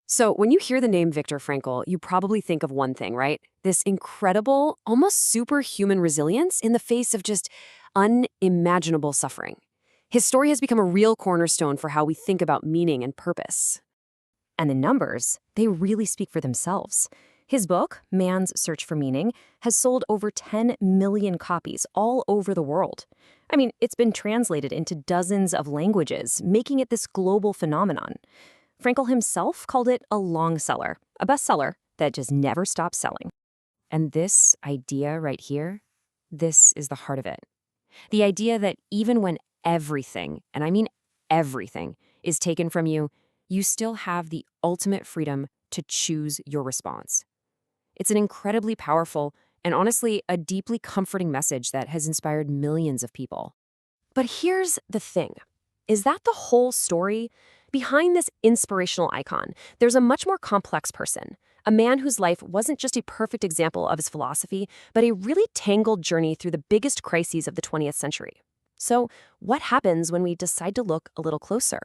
So, when you hear the name Viktor Frankl, you probably think of one thing, right? This incredible, almost superhuman resilience in the face of just unimaginable suffering. His story has become a real cornerstone for how we think about meaning and purpose. And the numbers, they really speak for themselves. His book, Man's Search for Meaning, has sold over 10 million copies all over the world. I mean, it's been translated into dozens of languages, making it this global phenomenon. Frankl himself called it a long seller, a bestseller that just never stops selling. And this idea right here, this is the heart of it. The idea that even when everything, and I mean everything, is taken from you, you still have the ultimate freedom to choose your response. It's an incredibly powerful and honestly a deeply comforting message that has inspired millions of people. But here's the thing. Is that the whole story? Behind this inspirational icon, there's a much more complex person, a man whose life wasn't just a perfect example of his philosophy, but a really tangled journey through the biggest crises of the 20th century. So, what happens when we decide to look a little closer?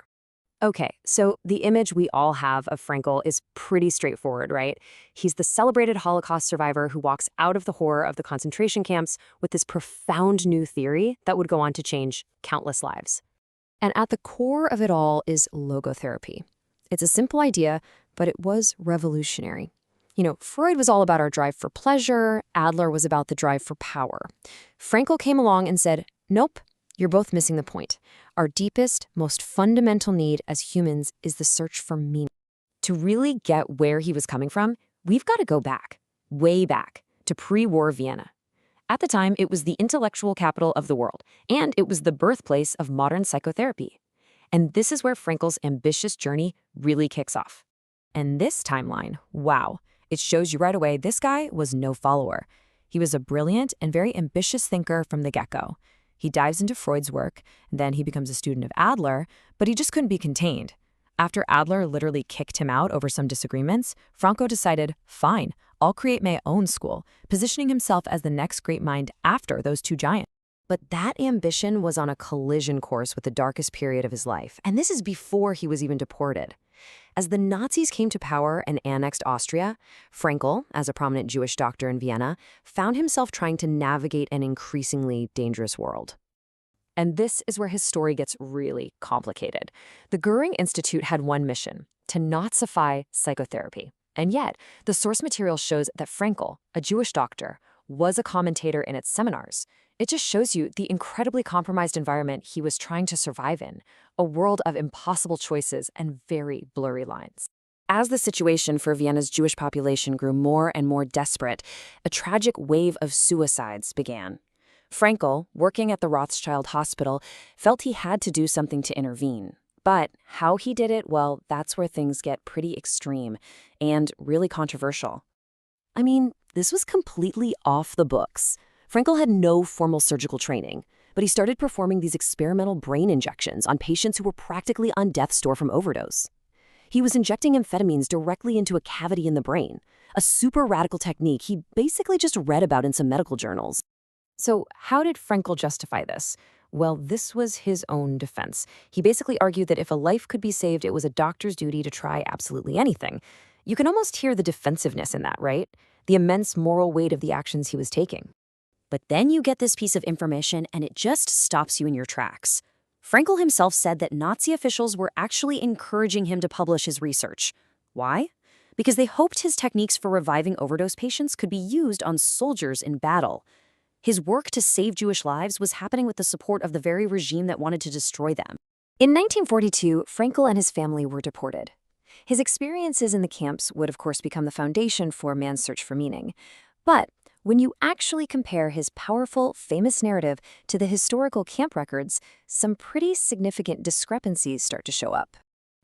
Okay, so the image we all have of Frankl is pretty straightforward, right? He's the celebrated Holocaust survivor who walks out of the horror of the concentration camps with this profound new theory that would go on to change countless lives. And at the core of it all is logotherapy. It's a simple idea, but it was revolutionary. Freud was all about our drive for pleasure. Adler was about the drive for power. Frankl came along and said, nope, you're both missing the point. Our deepest, most fundamental need as humans is the search for meaning. To really get where he was coming from, we've got to go back, way back, to pre-war Vienna. At the time, it was the intellectual capital of the world, and it was the birthplace of modern psychotherapy. And this is where Frankl's ambitious journey really kicks off. And this timeline, wow, it shows you right away this guy was no follower. He was a brilliant and very ambitious thinker from the get-go. He dives into Freud's work, then he becomes a student of Adler, but he just couldn't be contained. After Adler literally kicked him out over some disagreements, Frankl decided, fine, I'll create my own school, positioning himself as the next great mind after those two giants. But that ambition was on a collision course with the darkest period of his life, and this is before he was even deported. As the Nazis came to power and annexed Austria, Frankl, as a prominent Jewish doctor in Vienna, found himself trying to navigate an increasingly dangerous world. And this is where his story gets really complicated. The Goering Institute had one mission, to Nazify psychotherapy. And yet, the source material shows that Frankl, a Jewish doctor, was a commentator in its seminars. It just shows you the incredibly compromised environment he was trying to survive in, a world of impossible choices and very blurry lines. As the situation for Vienna's Jewish population grew more and more desperate, a tragic wave of suicides began. Frankl, working at the Rothschild Hospital, felt he had to do something to intervene. But how he did it, well, that's where things get pretty extreme and really controversial. I mean, this was completely off the books. Frankl had no formal surgical training, but he started performing these experimental brain injections on patients who were practically on death's door from overdose. He was injecting amphetamines directly into a cavity in the brain, a super radical technique he basically just read about in some medical journals. So how did Frankl justify this? Well, this was his own defense. He basically argued that if a life could be saved, it was a doctor's duty to try absolutely anything. You can almost hear the defensiveness in that, right? The immense moral weight of the actions he was taking. But then you get this piece of information and it just stops you in your tracks. Frankl himself said that Nazi officials were actually encouraging him to publish his research. Why? Because they hoped his techniques for reviving overdose patients could be used on soldiers in battle. His work to save Jewish lives was happening with the support of the very regime that wanted to destroy them. In 1942, Frankl and his family were deported. His experiences in the camps would, of course, become the foundation for Man's Search for Meaning. But when you actually compare his powerful, famous narrative to the historical camp records, some pretty significant discrepancies start to show up.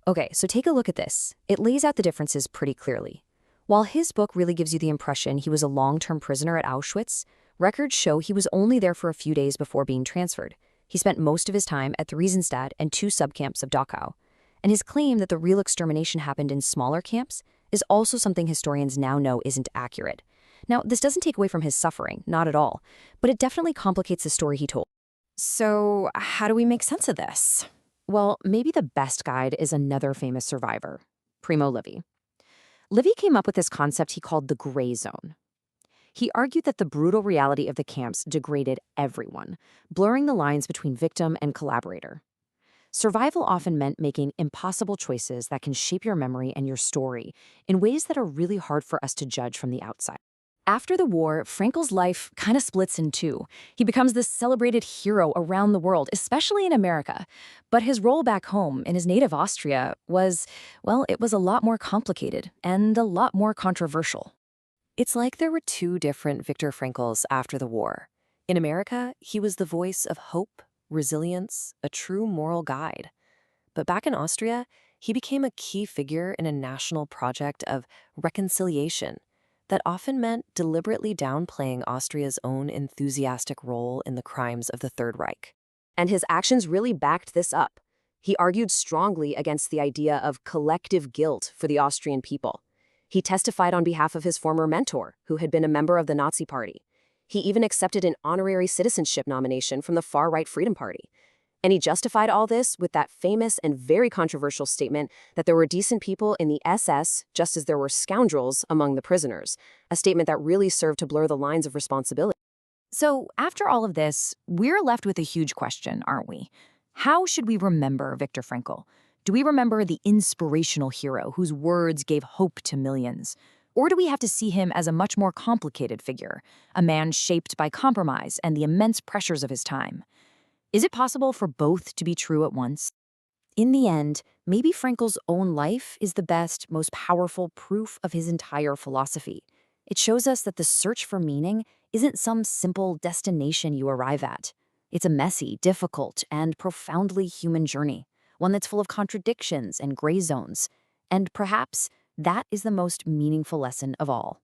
Okay, so take a look at this. It lays out the differences pretty clearly. While his book really gives you the impression he was a long-term prisoner at Auschwitz, records show he was only there for a few days before being transferred. He spent most of his time at the Riesenstadt and 2 subcamps of Dachau. And his claim that the real extermination happened in smaller camps is also something historians now know isn't accurate. Now, this doesn't take away from his suffering, not at all, but it definitely complicates the story he told. So, how do we make sense of this? Well, maybe the best guide is another famous survivor, Primo Levi. Livy came up with this concept he called the gray zone. He argued that the brutal reality of the camps degraded everyone, blurring the lines between victim and collaborator. Survival often meant making impossible choices that can shape your memory and your story in ways that are really hard for us to judge from the outside. After the war, Frankl's life kind of splits in two. He becomes this celebrated hero around the world, especially in America. But his role back home in his native Austria was, well, it was a lot more complicated and a lot more controversial. It's like there were two different Viktor Frankls after the war. In America, he was the voice of hope, resilience, a true moral guide. But back in Austria, he became a key figure in a national project of reconciliation that often meant deliberately downplaying Austria's own enthusiastic role in the crimes of the Third Reich. And his actions really backed this up. He argued strongly against the idea of collective guilt for the Austrian people. He testified on behalf of his former mentor, who had been a member of the Nazi Party. He even accepted an honorary citizenship nomination from the far-right Freedom Party. And he justified all this with that famous and very controversial statement that there were decent people in the SS just as there were scoundrels among the prisoners, a statement that really served to blur the lines of responsibility. So, after all of this, we're left with a huge question, aren't we? How should we remember Viktor Frankl? Do we remember the inspirational hero whose words gave hope to millions? Or do we have to see him as a much more complicated figure, a man shaped by compromise and the immense pressures of his time? Is it possible for both to be true at once? In the end, maybe Frankl's own life is the best, most powerful proof of his entire philosophy. It shows us that the search for meaning isn't some simple destination you arrive at. It's a messy, difficult, and profoundly human journey, one that's full of contradictions and gray zones. And perhaps that is the most meaningful lesson of all.